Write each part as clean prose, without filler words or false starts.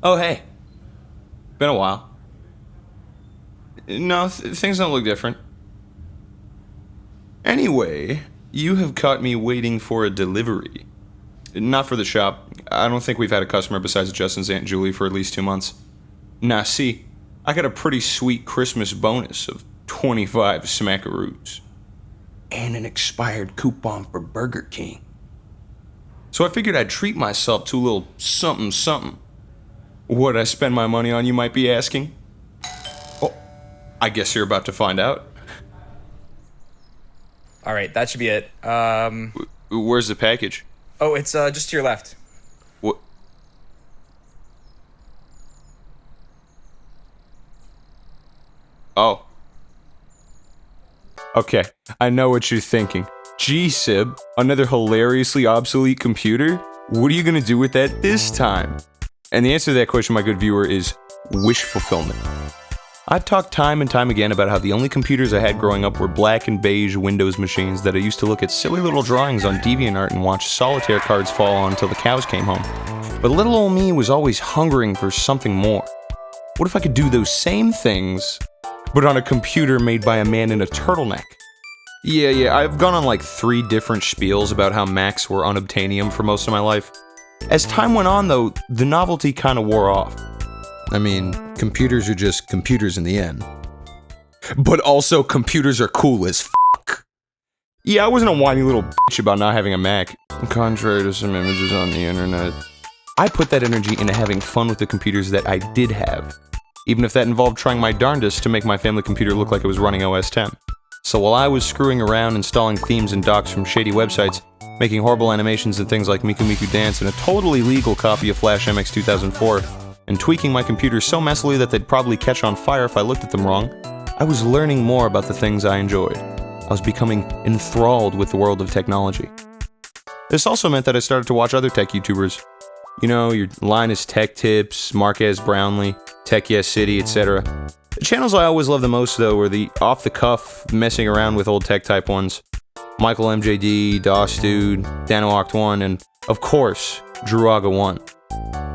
Oh, hey. Been a while. No, things don't look different. Anyway, you have caught me waiting for a delivery. Not for the shop. I don't think we've had a customer besides Justin's Aunt Julie for at least 2 months. Now, see, I got a pretty sweet Christmas bonus of 25 smackaroos. And an expired coupon for Burger King. So I figured I'd treat myself to a little something something. What'd I spend my money on, you might be asking? Oh, I guess you're about to find out. All right, that should be it. Where's the package? Oh, it's just to your left. What? Oh. Okay, I know what you're thinking. Gee, Sib, another hilariously obsolete computer? What are you gonna do with that this time? And the answer to that question, my good viewer, is wish fulfillment. I've talked time and time again about how the only computers I had growing up were black and beige Windows machines that I used to look at silly little drawings on DeviantArt and watch solitaire cards fall on until the cows came home. But little old me was always hungering for something more. What if I could do those same things, but on a computer made by a man in a turtleneck? Yeah, I've gone on like 3 different spiels about how Macs were unobtainium for most of my life. As time went on, though, the novelty kind of wore off. I mean, computers are just computers in the end. But also, computers are cool as fuck. Yeah, I wasn't a whiny little bitch about not having a Mac, contrary to some images on the internet. I put that energy into having fun with the computers that I did have, even if that involved trying my darndest to make my family computer look like it was running OS X. So while I was screwing around installing themes and docs from shady websites, making horrible animations and things like Miku Miku Dance and a totally legal copy of Flash MX 2004, and tweaking my computer so messily that they'd probably catch on fire if I looked at them wrong, I was learning more about the things I enjoyed. I was becoming enthralled with the world of technology. This also meant that I started to watch other tech YouTubers. You know, your Linus Tech Tips, Marquez Brownlee, Tech Yes City, etc. The channels I always loved the most, though, were the off-the-cuff, messing around with old tech-type ones. michaelmjd, dosdude, DanoOct1, and, of course, Druaga1.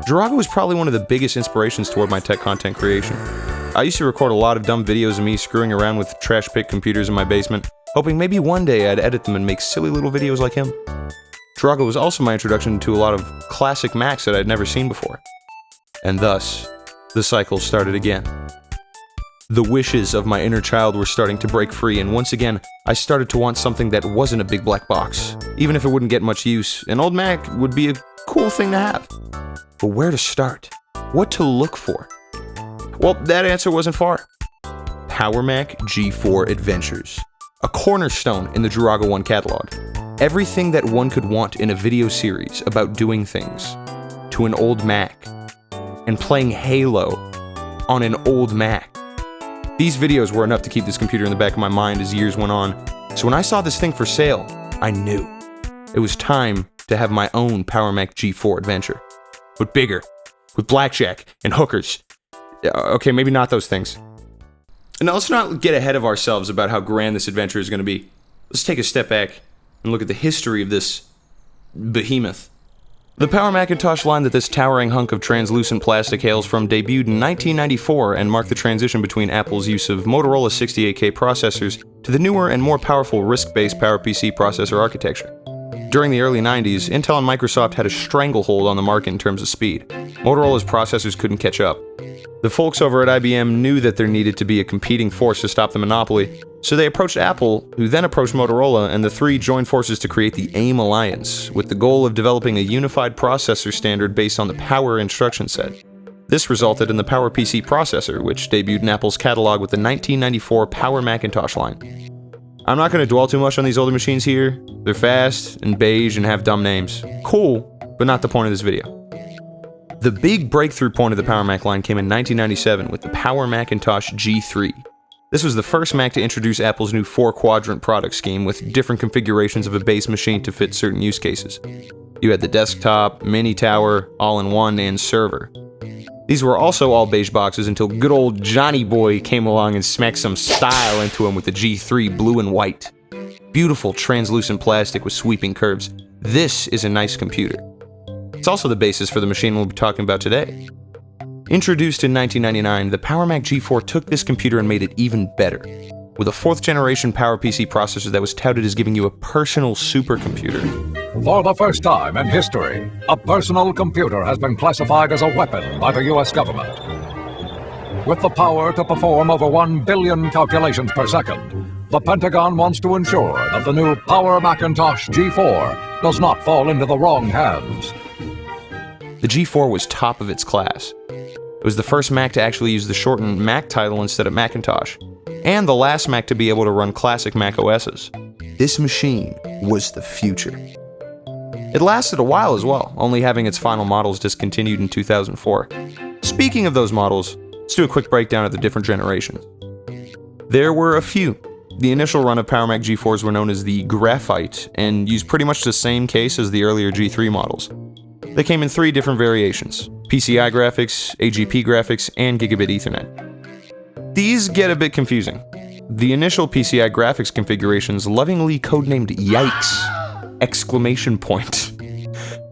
Druaga was probably one of the biggest inspirations toward my tech content creation. I used to record a lot of dumb videos of me screwing around with trash pit computers in my basement, hoping maybe one day I'd edit them and make silly little videos like him. Druaga was also my introduction to a lot of classic Macs that I'd never seen before. And thus, the cycle started again. The wishes of my inner child were starting to break free, and once again, I started to want something that wasn't a big black box. Even if it wouldn't get much use, an old Mac would be a cool thing to have. But where to start? What to look for? Well, that answer wasn't far. PowerMac G4 Adventures. A cornerstone in the Druaga1 catalog. Everything that one could want in a video series about doing things to an old Mac. And playing Halo on an old Mac. These videos were enough to keep this computer in the back of my mind as years went on. So when I saw this thing for sale, I knew it was time to have my own PowerMac G4 adventure. But bigger, with blackjack and hookers. Okay, maybe not those things. Now let's not get ahead of ourselves about how grand this adventure is going to be. Let's take a step back and look at the history of this behemoth. The Power Macintosh line that this towering hunk of translucent plastic hails from debuted in 1994 and marked the transition between Apple's use of Motorola 68K processors to the newer and more powerful RISC-based PowerPC processor architecture. During the early 90s, Intel and Microsoft had a stranglehold on the market in terms of speed. Motorola's processors couldn't catch up. The folks over at IBM knew that there needed to be a competing force to stop the monopoly, so they approached Apple, who then approached Motorola, and the three joined forces to create the AIM Alliance, with the goal of developing a unified processor standard based on the Power instruction set. This resulted in the PowerPC processor, which debuted in Apple's catalog with the 1994 Power Macintosh line. I'm not going to dwell too much on these older machines here. They're fast and beige and have dumb names. Cool, but not the point of this video. The big breakthrough point of the Power Mac line came in 1997 with the Power Macintosh G3. This was the first Mac to introduce Apple's new 4-quadrant product scheme with different configurations of a base machine to fit certain use cases. You had the desktop, mini tower, all-in-one, and server. These were also all beige boxes until good old Johnny Boy came along and smacked some style into them with the G3 blue and white. Beautiful translucent plastic with sweeping curves. This is a nice computer. It's also the basis for the machine we'll be talking about today. Introduced in 1999, the PowerMac G4 took this computer and made it even better, with a 4th generation PowerPC processor that was touted as giving you a personal supercomputer. For the first time in history, a personal computer has been classified as a weapon by the US government. With the power to perform over 1 billion calculations per second, the Pentagon wants to ensure that the new Power Macintosh G4 does not fall into the wrong hands. The G4 was top of its class. It was the first Mac to actually use the shortened Mac title instead of Macintosh, and the last Mac to be able to run classic Mac OSs. This machine was the future. It lasted a while as well, only having its final models discontinued in 2004. Speaking of those models, let's do a quick breakdown of the different generations. There were a few. The initial run of PowerMac G4s were known as the Graphite, and used pretty much the same case as the earlier G3 models. They came in 3 different variations: PCI graphics, AGP graphics, and Gigabit Ethernet. These get a bit confusing. The initial PCI graphics configurations, lovingly codenamed Yikes! Exclamation point,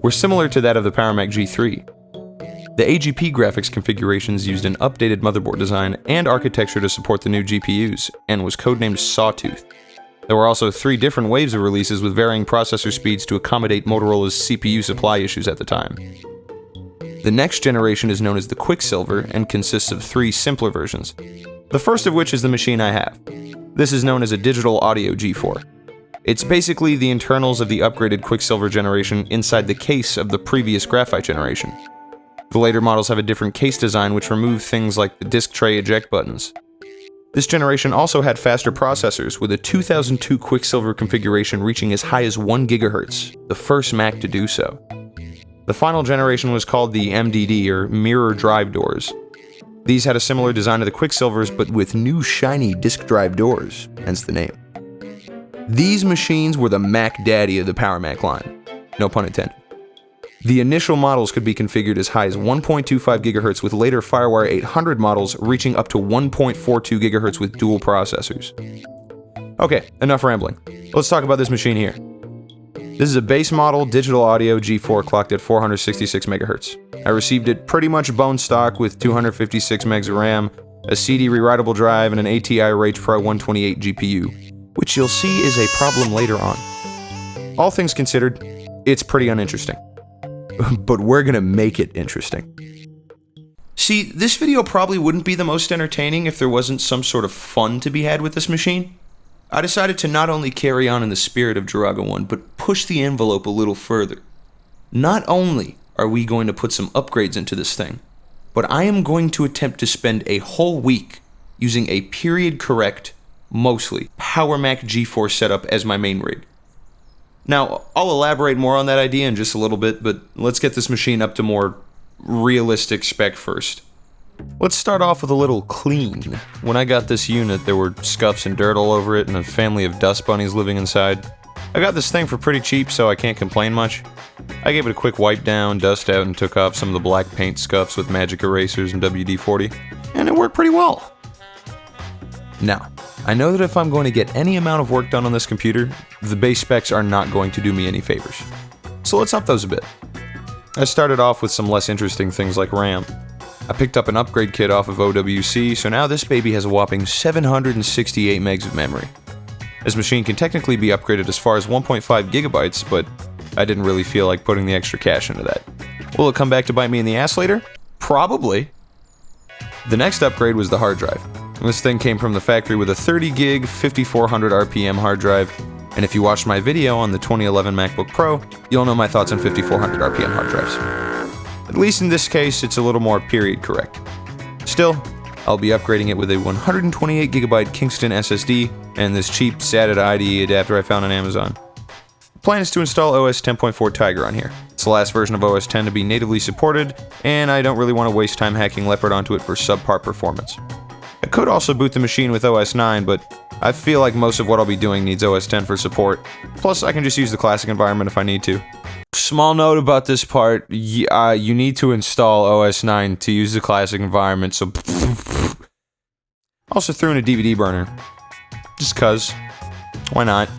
were similar to that of the PowerMac G3. The AGP graphics configurations used an updated motherboard design and architecture to support the new GPUs, and was codenamed Sawtooth. There were also 3 different waves of releases with varying processor speeds to accommodate Motorola's CPU supply issues at the time. The next generation is known as the Quicksilver and consists of 3 simpler versions, the first of which is the machine I have. This is known as a digital audio G4. It's basically the internals of the upgraded Quicksilver generation inside the case of the previous Graphite generation. The later models have a different case design which remove things like the disk tray eject buttons. This generation also had faster processors, with a 2002 Quicksilver configuration reaching as high as 1 GHz, the first Mac to do so. The final generation was called the MDD, or Mirror Drive Doors. These had a similar design to the Quicksilvers, but with new shiny disk drive doors, hence the name. These machines were the Mac Daddy of the PowerMac line, no pun intended. The initial models could be configured as high as 1.25 GHz, with later FireWire 800 models reaching up to 1.42 GHz with dual processors. Okay, enough rambling. Let's talk about this machine here. This is a base model digital audio G4 clocked at 466 MHz. I received it pretty much bone stock with 256 megs of RAM, a CD rewritable drive, and an ATI Rage Pro 128 GPU, which you'll see is a problem later on. All things considered, it's pretty uninteresting. But we're gonna make it interesting. See, this video probably wouldn't be the most entertaining if there wasn't some sort of fun to be had with this machine. I decided to not only carry on in the spirit of Jiraga 1, but push the envelope a little further. Not only are we going to put some upgrades into this thing, but I am going to attempt to spend a whole week using a period-correct, mostly PowerMac G4 setup as my main rig. Now, I'll elaborate more on that idea in just a little bit, but let's get this machine up to more realistic spec first. Let's start off with a little clean. When I got this unit, there were scuffs and dirt all over it and a family of dust bunnies living inside. I got this thing for pretty cheap, so I can't complain much. I gave it a quick wipe down, dust out, and took off some of the black paint scuffs with magic erasers and WD-40, and it worked pretty well. Now, I know that if I'm going to get any amount of work done on this computer, the base specs are not going to do me any favors. So let's up those a bit. I started off with some less interesting things like RAM. I picked up an upgrade kit off of OWC, so now this baby has a whopping 768 megs of memory. This machine can technically be upgraded as far as 1.5 gigabytes, but I didn't really feel like putting the extra cash into that. Will it come back to bite me in the ass later? Probably. The next upgrade was the hard drive. This thing came from the factory with a 30 gig, 5400 RPM hard drive, and if you watched my video on the 2011 MacBook Pro, you'll know my thoughts on 5400 RPM hard drives. At least in this case, it's a little more period correct. Still, I'll be upgrading it with a 128 gigabyte Kingston SSD and this cheap SATA to IDE adapter I found on Amazon. The plan is to install OS 10.4 Tiger on here. It's the last version of OS 10 to be natively supported, and I don't really want to waste time hacking Leopard onto it for subpar performance. I could also boot the machine with OS 9, but I feel like most of what I'll be doing needs OS 10 for support. Plus, I can just use the classic environment if I need to. Small note about this part, you need to install OS 9 to use the classic environment, so... Also threw in a DVD burner. Just cuz. Why not?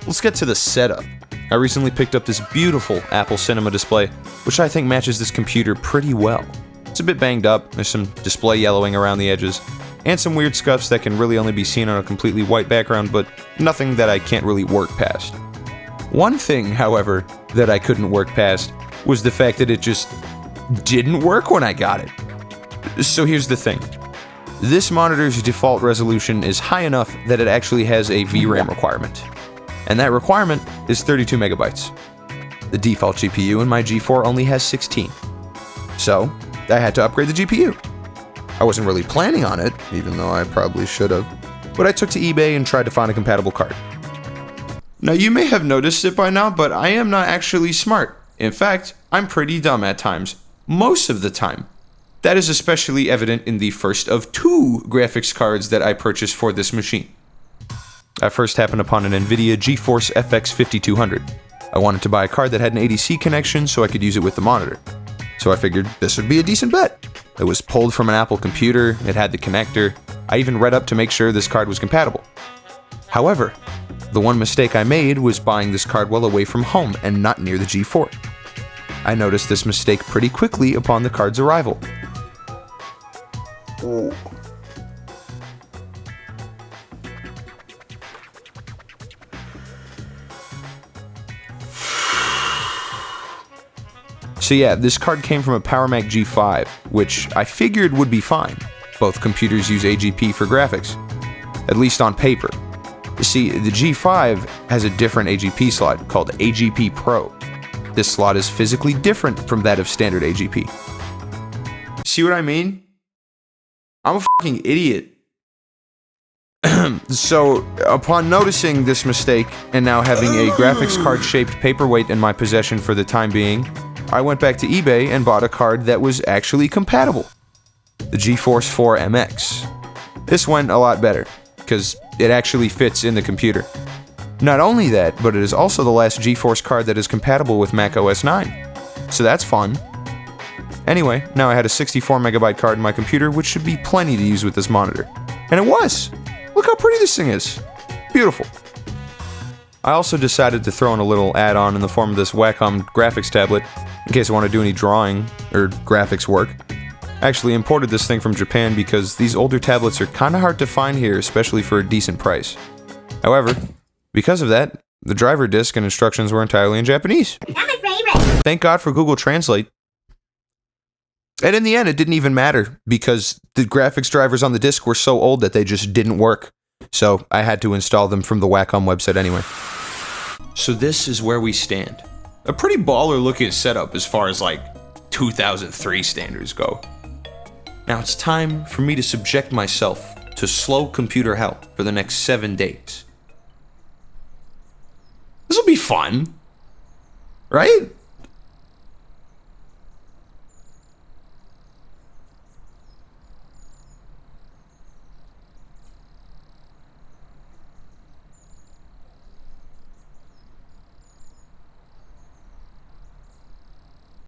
Let's get to the setup. I recently picked up this beautiful Apple Cinema display, which I think matches this computer pretty well. It's a bit banged up, there's some display yellowing around the edges, and some weird scuffs that can really only be seen on a completely white background, but nothing that I can't really work past. One thing, however, that I couldn't work past was the fact that it just didn't work when I got it. So here's the thing. This monitor's default resolution is high enough that it actually has a VRAM requirement. And that requirement is 32 megabytes. The default GPU in my G4 only has 16. So, I had to upgrade the GPU. I wasn't really planning on it, even though I probably should have, but I took to eBay and tried to find a compatible card. Now you may have noticed it by now, but I am not actually smart. In fact, I'm pretty dumb at times. Most of the time. That is especially evident in the first of 2 graphics cards that I purchased for this machine. I first happened upon an nvidia GeForce FX 5200. I wanted to buy a card that had an ADC connection so I could use it with the monitor. So I figured this would be a decent bet. It was pulled from an Apple computer, it had the connector. I even read up to make sure this card was compatible. However, the one mistake I made was buying this card well away from home and not near the G4. I noticed this mistake pretty quickly upon the card's arrival. So yeah, this card came from a powermac G5, which I figured would be fine. Both computers use AGP for graphics, at least on paper. You see, the G5 has a different AGP slot called AGP Pro. This slot is physically different from that of standard AGP. See what I mean? I'm a fucking idiot. So, upon noticing this mistake, and now having a graphics card-shaped paperweight in my possession for the time being, I went back to eBay and bought a card that was actually compatible. The GeForce 4 MX. This went a lot better, because it actually fits in the computer. Not only that, but it is also the last GeForce card that is compatible with Mac OS 9. So that's fun. Anyway, now I had a 64 megabyte card in my computer, which should be plenty to use with this monitor. And it was! Look how pretty this thing is! Beautiful. I also decided to throw in a little add-on in the form of this Wacom graphics tablet, in case I want to do any drawing or graphics work. I actually imported this thing from Japan because these older tablets are kinda hard to find here, especially for a decent price. However, because of that, the driver disk and instructions were entirely in Japanese. Not my favorite. Thank God for Google Translate. And in the end, it didn't even matter, because the graphics drivers on the disk were so old that they just didn't work. So I had to install them from the Wacom website anyway. So this is where we stand. A pretty baller looking setup as far as like 2003 standards go. Now it's time for me to subject myself to slow computer hell for the next 7 days. This will be fun, right?